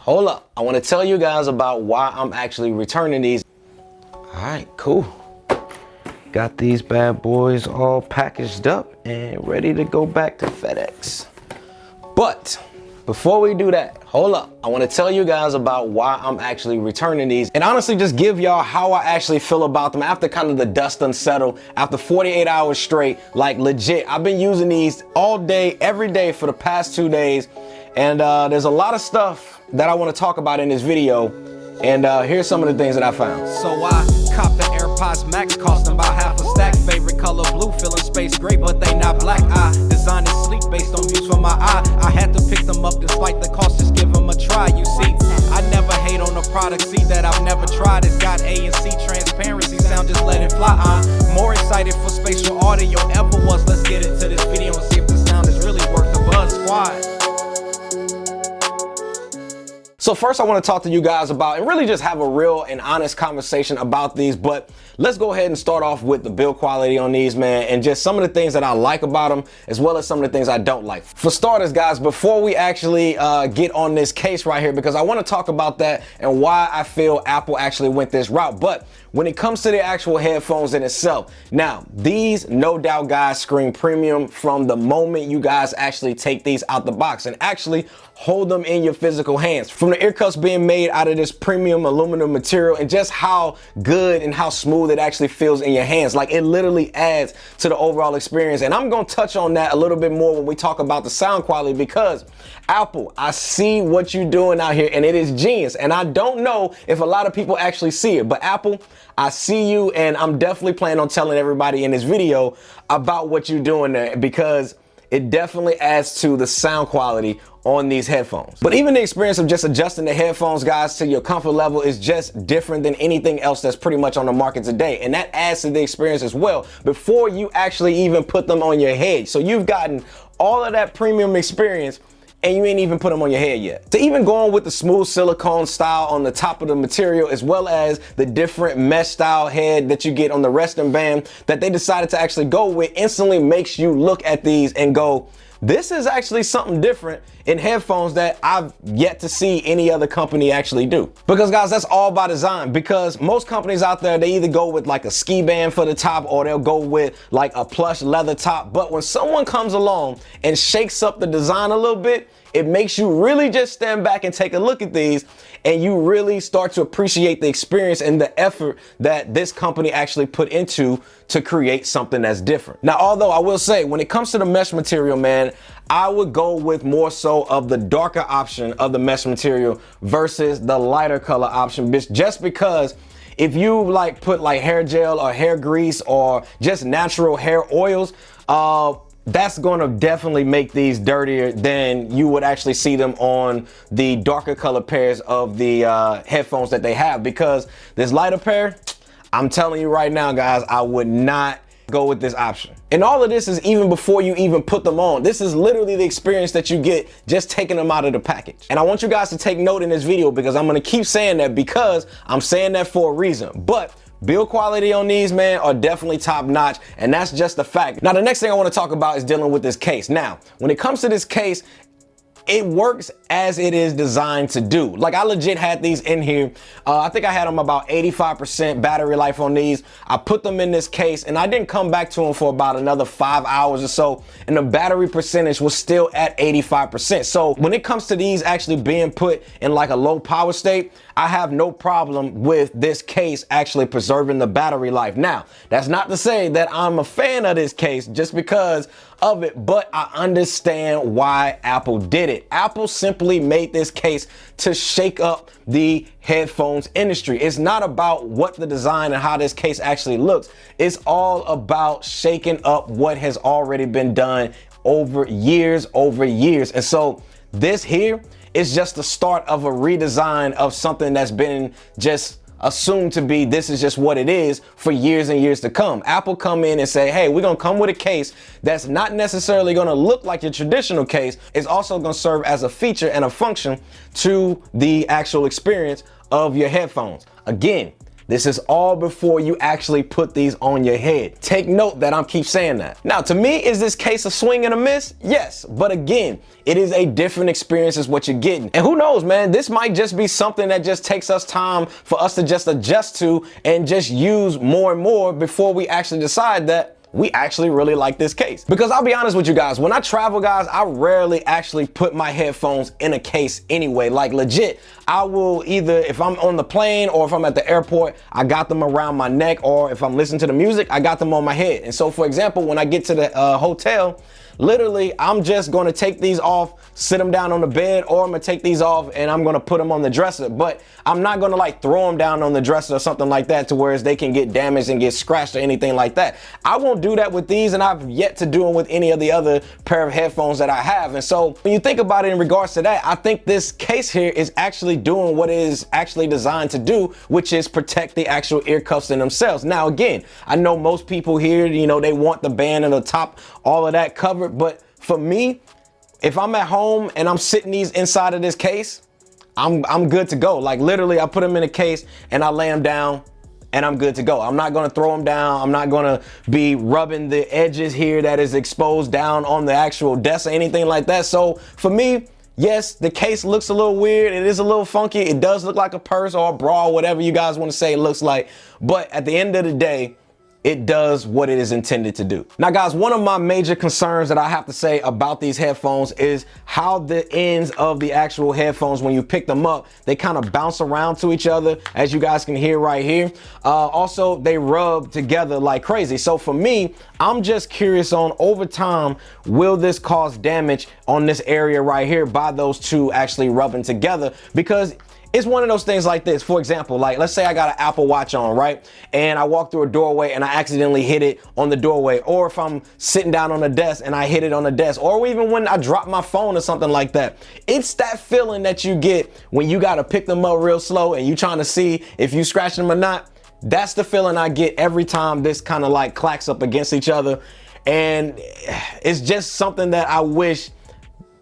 hold up. I want to tell you guys about why I'm actually returning these. All right, cool. Got these bad boys all packaged up and ready to go back to FedEx. But before we do that, hold up. I want to tell you guys about why I'm actually returning these and honestly just give y'all how I actually feel about them after kind of the dust unsettled, after 48 hours straight. Like legit, I've been using these all day, every day for the past 2 days. And there's a lot of stuff that I want to talk about in this video. And here's some of the things that I found. So I copped the AirPods Max, cost them about half a stack. Favorite color blue, feeling space gray, but they not black. I designed this sleep based on views from my eye. I had to pick them up despite the cost, just give them a try. You see, I never hate on the product, see that I've never tried. It's got A and C transparency, sound just let it fly. I'm more excited for spatial audio ever was. Let's get into this video and see if the sound is really worth the buzz, squad. So first I want to talk to you guys about and really just have a real and honest conversation about these, but let's go ahead and start off with the build quality on these, man, and just some of the things that I like about them as well as some of the things I don't like. For starters, guys, before we actually get on this case right here, because I want to talk about that and why I feel Apple actually went this route. But when it comes to the actual headphones in itself, now these no doubt guys scream premium from the moment you guys actually take these out the box and actually hold them in your physical hands. From the ear cuffs being made out of this premium aluminum material and just how good and how smooth it actually feels in your hands. Like it literally adds to the overall experience. And I'm gonna touch on that a little bit more when we talk about the sound quality, because Apple, I see what you're doing out here and it is genius. And I don't know if a lot of people actually see it, but Apple, I see you, and I'm definitely planning on telling everybody in this video about what you're doing there, because it definitely adds to the sound quality on these headphones. But even the experience of just adjusting the headphones, guys, to your comfort level is just different than anything else that's pretty much on the market today. And that adds to the experience as well before you actually even put them on your head. So you've gotten all of that premium experience and you ain't even put them on your head yet. To even going with the smooth silicone style on the top of the material, as well as the different mesh style head that you get on the resting band that they decided to actually go with, instantly makes you look at these and go, this is actually something different in headphones that I've yet to see any other company actually do. Because guys, that's all by design, because most companies out there, they either go with like a ski band for the top or they'll go with like a plush leather top. But when someone comes along and shakes up the design a little bit, it makes you really just stand back and take a look at these, and you really start to appreciate the experience and the effort that this company actually put into to create something that's different. Now, although I will say, when it comes to the mesh material, man, I would go with more so of the darker option of the mesh material versus the lighter color option, just because if you like put like hair gel or hair grease or just natural hair oils, that's going to definitely make these dirtier than you would actually see them on the darker color pairs of the headphones that they have. Because this lighter pair, I'm telling you right now, guys, I would not go with this option. And all of this is even before you even put them on. This is literally the experience that you get just taking them out of the package. And I want you guys to take note in this video, because I'm going to keep saying that, because I'm saying that for a reason. But build quality on these, man, are definitely top notch, and that's just a fact. Now, the next thing I want to talk about is dealing with this case. Now, when it comes to this case, it works as it is designed to do. Like, I legit had these in here. I think I had them about 85% battery life on these. I put them in this case and I didn't come back to them for about another 5 hours or so, and the battery percentage was still at 85%. So when it comes to these actually being put in like a low power state, I have no problem with this case actually preserving the battery life. Now, that's not to say that I'm a fan of this case just because of it, but I understand why Apple did it. Apple simply made this case to shake up the headphones industry. It's not about what the design and how this case actually looks. It's all about shaking up what has already been done over years. And so this here is just the start of a redesign of something that's been just assumed to be, this is just what it is for years and years to come. Apple come in and say, hey, we're gonna come with a case that's not necessarily gonna look like your traditional case. It's also gonna serve as a feature and a function to the actual experience of your headphones. Again, This is all before you actually put these on your head. Take note that I'm keep saying that. Now, to me, is this case of swing and a miss? Yes, but again, it is a different experience is what you're getting. And who knows, man, this might just be something that just takes us time for us to just adjust to and just use more and more before we actually decide that we actually really like this case. Because I'll be honest with you guys, when I travel, guys, I rarely actually put my headphones in a case anyway. Like legit, I will either, if I'm on the plane or if I'm at the airport, I got them around my neck, or if I'm listening to the music, I got them on my head. And so for example, when I get to the hotel, literally, I'm just gonna take these off, sit them down on the bed, or I'm gonna take these off and I'm gonna put them on the dresser. But I'm not gonna like throw them down on the dresser or something like that to where they can get damaged and get scratched or anything like that. I won't do that with these, and I've yet to do them with any of the other pair of headphones that I have. And so when you think about it in regards to that, I think this case here is actually doing what it is actually designed to do, which is protect the actual ear cuffs in themselves. Now, again, I know most people here, you know, they want the band and the top, all of that covered. But for me, if I'm at home and I'm sitting these inside of this case, I'm good to go. Like literally, I put them in a case and I lay them down and I'm good to go. I'm not gonna throw them down. I'm not gonna be rubbing the edges here that is exposed down on the actual desk or anything like that. So for me, yes, the case looks a little weird. It is a little funky. It does look like a purse or a bra, whatever you guys want to say it looks like. But at the end of the day, it does what it is intended to do. Now guys, one of my major concerns that I have to say about these headphones is how the ends of the actual headphones, when you pick them up, they kind of bounce around to each other, as you guys can hear right here. Also, they rub together like crazy. So for me, I'm just curious on over time, will this cause damage on this area right here by those two actually rubbing together? Because it's one of those things like this. For example, like let's say I got an Apple Watch on, right? And I walk through a doorway and I accidentally hit it on the doorway. Or if I'm sitting down on the desk and I hit it on the desk, or even when I drop my phone or something like that. It's that feeling that you get when you gotta pick them up real slow and you trying to see if you scratch them or not. That's the feeling I get every time this kind of like clacks up against each other. And it's just something that I wish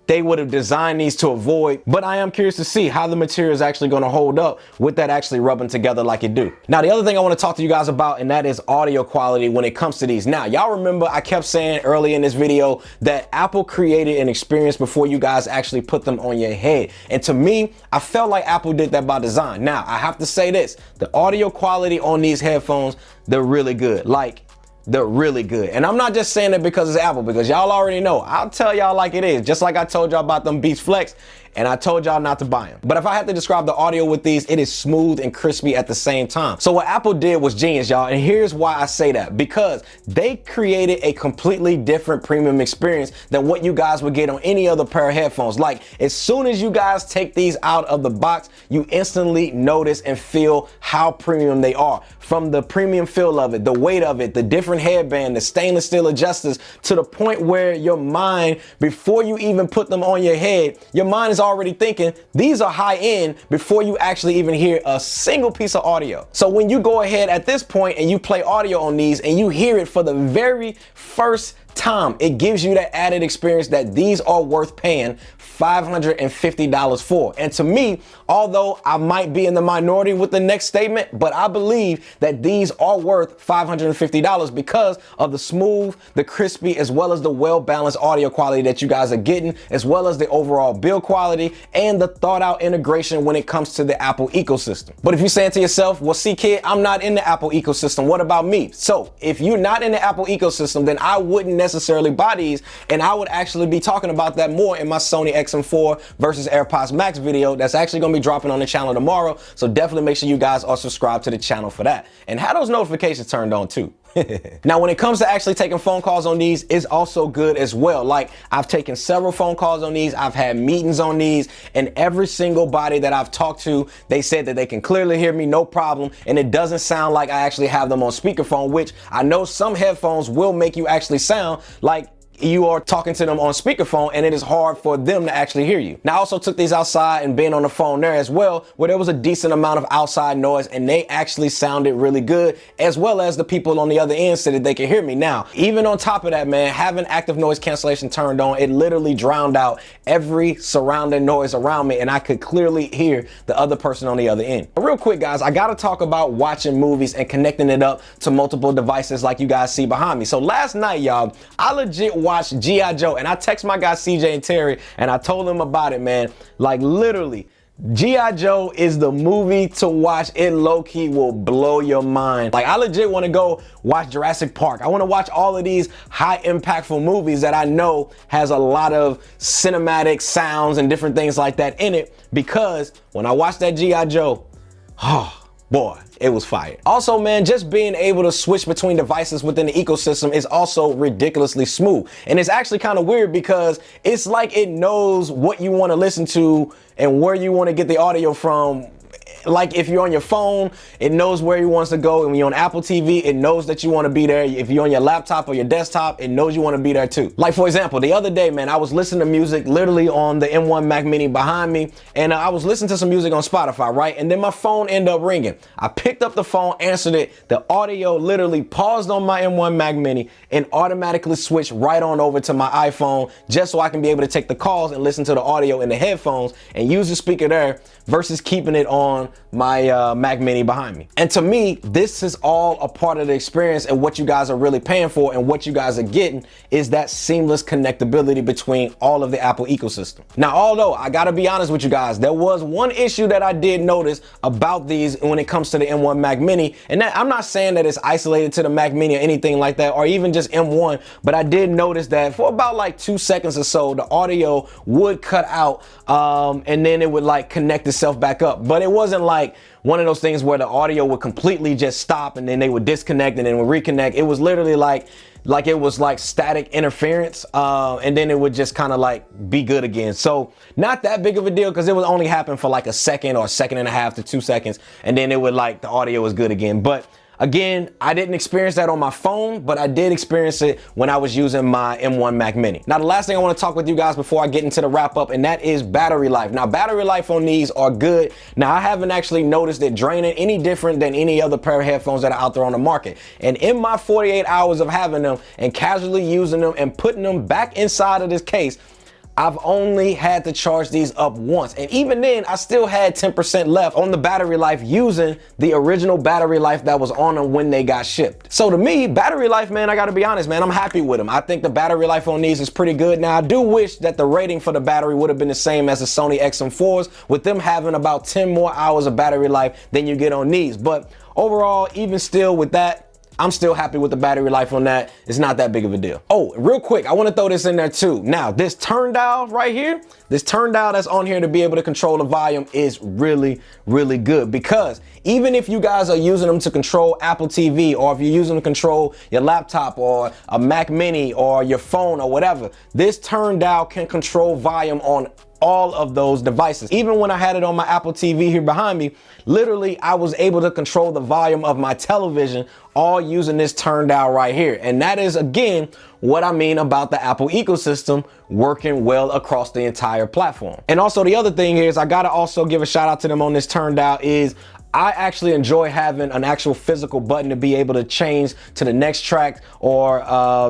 they would have designed these to avoid, but I am curious to see how the material is actually going to hold up with that actually rubbing together like it do. Now, the other thing I want to talk to you guys about, and that is audio quality when it comes to these. Now, y'all remember I kept saying early in this video that Apple created an experience before you guys actually put them on your head. And to me, I felt like Apple did that by design. Now, I have to say this, the audio quality on these headphones, they're really good. Like, they're really good. And I'm not just saying it because it's Apple, because y'all already know. I'll tell y'all like it is. Just like I told y'all about them Beats Flex, and I told y'all not to buy them. But if I had to describe the audio with these, it is smooth and crispy at the same time. So what Apple did was genius, y'all. And here's why I say that. Because they created a completely different premium experience than what you guys would get on any other pair of headphones. Like, as soon as you guys take these out of the box, you instantly notice and feel how premium they are. From the premium feel of it, the weight of it, the different headband, the stainless steel adjusters, to the point where your mind, before you even put them on your head, your mind is already thinking these are high end before you actually even hear a single piece of audio. So when you go ahead at this point and you play audio on these and you hear it for the very first time, it gives you that added experience that these are worth paying $550 for. And to me, although I might be in the minority with the next statement, but I believe that these are worth $550 because of the smooth, the crispy, as well as the well-balanced audio quality that you guys are getting, as well as the overall build quality and the thought-out integration when it comes to the Apple ecosystem. But if you're saying to yourself, well, CKid, I'm not in the Apple ecosystem, what about me? So if you're not in the Apple ecosystem, then I wouldn't necessarily buy these, and I would actually be talking about that more in my Sony XM4 versus AirPods Max video that's actually going to be dropping on the channel tomorrow. So definitely make sure you guys are subscribed to the channel for that and have those notifications turned on too. Now, when it comes to actually taking phone calls on these, it's also good as well. Like, I've taken several phone calls on these. I've had meetings on these, and every single body that I've talked to, they said that they can clearly hear me, no problem. And it doesn't sound like I actually have them on speakerphone, which I know some headphones will make you actually sound like you are talking to them on speakerphone and it is hard for them to actually hear you. Now I also took these outside and being on the phone there as well, where there was a decent amount of outside noise and they actually sounded really good, as well as the people on the other end said that they could hear me. Now, even on top of that, man, having active noise cancellation turned on, it literally drowned out every surrounding noise around me and I could clearly hear the other person on the other end. But real quick, guys, I gotta talk about watching movies and connecting it up to multiple devices like you guys see behind me. So last night, y'all, I legit watched G.I. Joe and I text my guys CJ and Terry and I told them about it, man. Like literally, G.I. Joe is the movie to watch. It low-key will blow your mind. Like I legit want to go watch Jurassic Park. I want to watch all of these high impactful movies that I know has a lot of cinematic sounds and different things like that in it, because when I watched that G.I. Joe, oh boy, it was fire. Also, man, just being able to switch between devices within the ecosystem is also ridiculously smooth. And it's actually kind of weird because it's like it knows what you want to listen to and where you want to get the audio from. Like if you're on your phone, it knows where you wants to go. And when you're on Apple TV, it knows that you want to be there. If you're on your laptop or your desktop, it knows you want to be there too. Like for example, the other day, man, I was listening to music literally on the M1 Mac Mini behind me. And I was listening to some music on Spotify, right? And then my phone ended up ringing. I picked up the phone, answered it. The audio literally paused on my M1 Mac Mini and automatically switched right on over to my iPhone, just so I can be able to take the calls and listen to the audio in the headphones and use the speaker there versus keeping it on my Mac Mini behind me. And to me, this is all a part of the experience, and what you guys are really paying for and what you guys are getting is that seamless connectability between all of the Apple ecosystem. Now, although I gotta be honest with you guys, there was one issue that I did notice about these when it comes to the M1 Mac Mini, and that I'm not saying that it's isolated to the Mac Mini or anything like that, or even just M1, but I did notice that for about like 2 seconds or so, the audio would cut out and then it would like connect itself back up. But it wasn't like one of those things where the audio would completely just stop and then they would disconnect and then would reconnect. It was literally like it was like static interference, and then it would just kind of like be good again. So not that big of a deal, because it would only happen for like a second or a second and a half to 2 seconds, and then it would like the audio was good again. But again, I didn't experience that on my phone, but I did experience it when I was using my M1 Mac Mini. Now, the last thing I want to talk with you guys before I get into the wrap up, and that is battery life. Now, battery life on these are good. Now, I haven't actually noticed it draining any different than any other pair of headphones that are out there on the market. And in my 48 hours of having them and casually using them and putting them back inside of this case, I've only had to charge these up once. And even then, I still had 10% left on the battery life using the original battery life that was on them when they got shipped. So to me, battery life, man, I gotta be honest, man, I'm happy with them. I think the battery life on these is pretty good. Now, I do wish that the rating for the battery would have been the same as the Sony XM4s, with them having about 10 more hours of battery life than you get on these. But overall, even still with that, I'm still happy with the battery life on that. It's not that big of a deal. Oh, real quick, I want to throw this in there too. Now, this turn dial right here, this turn dial that's on here to be able to control the volume is really, really good, because even if you guys are using them to control Apple TV, or if you're using them to control your laptop or a Mac Mini or your phone or whatever, this turn dial can control volume on all of those devices. Even when I had it on my Apple TV here behind me, literally I was able to control the volume of my television all using this turn dial right here. And that is, again, what I mean about the Apple ecosystem working well across the entire platform. And also the other thing is, I gotta also give a shout out to them on this turn dial, is I actually enjoy having an actual physical button to be able to change to the next track, or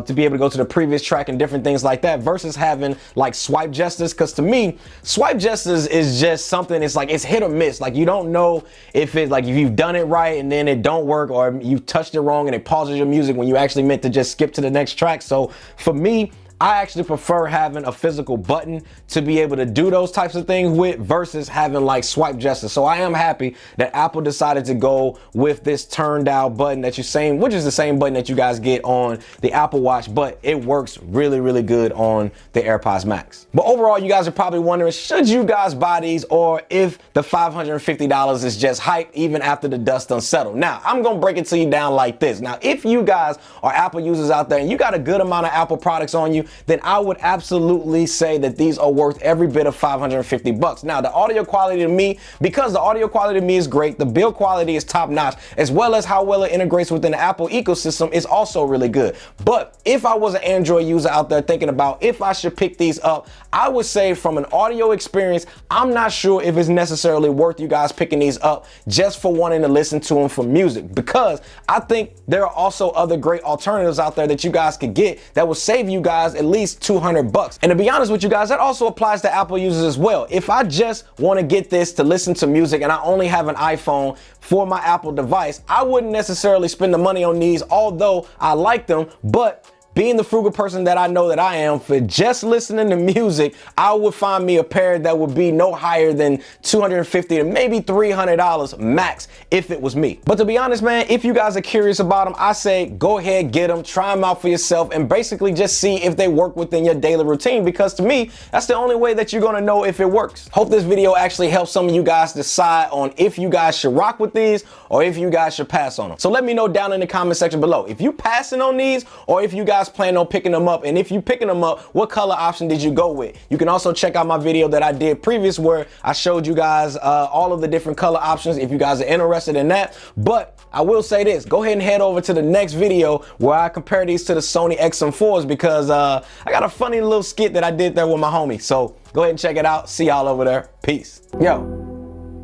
to be able to go to the previous track and different things like that, versus having like swipe gestures. Because to me, swipe gestures is just something, it's like it's hit or miss. Like you don't know if it's like if you've done it right and then it don't work, or you touched it wrong and it pauses your music when you actually meant to just skip to the next track. So for me, I actually prefer having a physical button to be able to do those types of things with, versus having like swipe gestures. So I am happy that Apple decided to go with this turn dial button that you're saying, which is the same button that you guys get on the Apple Watch, but it works really, really good on the AirPods Max. But overall, you guys are probably wondering, should you guys buy these, or if the $550 is just hype even after the dust unsettled? Now, I'm gonna break it to you down like this. Now, if you guys are Apple users out there and you got a good amount of Apple products on you, then I would absolutely say that these are worth every bit of $550. Now, the audio quality to me, because the audio quality to me is great, the build quality is top notch, as well as how well it integrates within the Apple ecosystem is also really good. But if I was an Android user out there thinking about if I should pick these up, I would say from an audio experience, I'm not sure if it's necessarily worth you guys picking these up just for wanting to listen to them for music, because I think there are also other great alternatives out there that you guys could get that will save you guys at least $200. And to be honest with you guys, that also applies to Apple users as well. If I just want to get this to listen to music and I only have an iPhone for my Apple device, I wouldn't necessarily spend the money on these, although I like them. But being the frugal person that I know that I am, for just listening to music, I would find me a pair that would be no higher than $250 to maybe $300 max if it was me. But to be honest, man, if you guys are curious about them, I say go ahead, get them, try them out for yourself, and basically just see if they work within your daily routine, because to me, that's the only way that you're gonna know if it works. Hope this video actually helps some of you guys decide on if you guys should rock with these or if you guys should pass on them. So let me know down in the comment section below if you passing on these or if you guys plan on picking them up, and if you picking them up, what color option did you go with? You can also check out my video that I did previous where I showed you guys all of the different color options if you guys are interested in that. But I will say this, go ahead and head over to the next video where I compare these to the Sony XM4s, because I got a funny little skit that I did there with my homie. So go ahead and check it out. See y'all over there. Peace. Yo,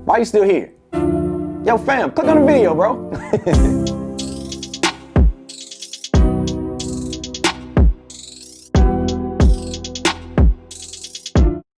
why you still here? Yo fam, click on the video, bro.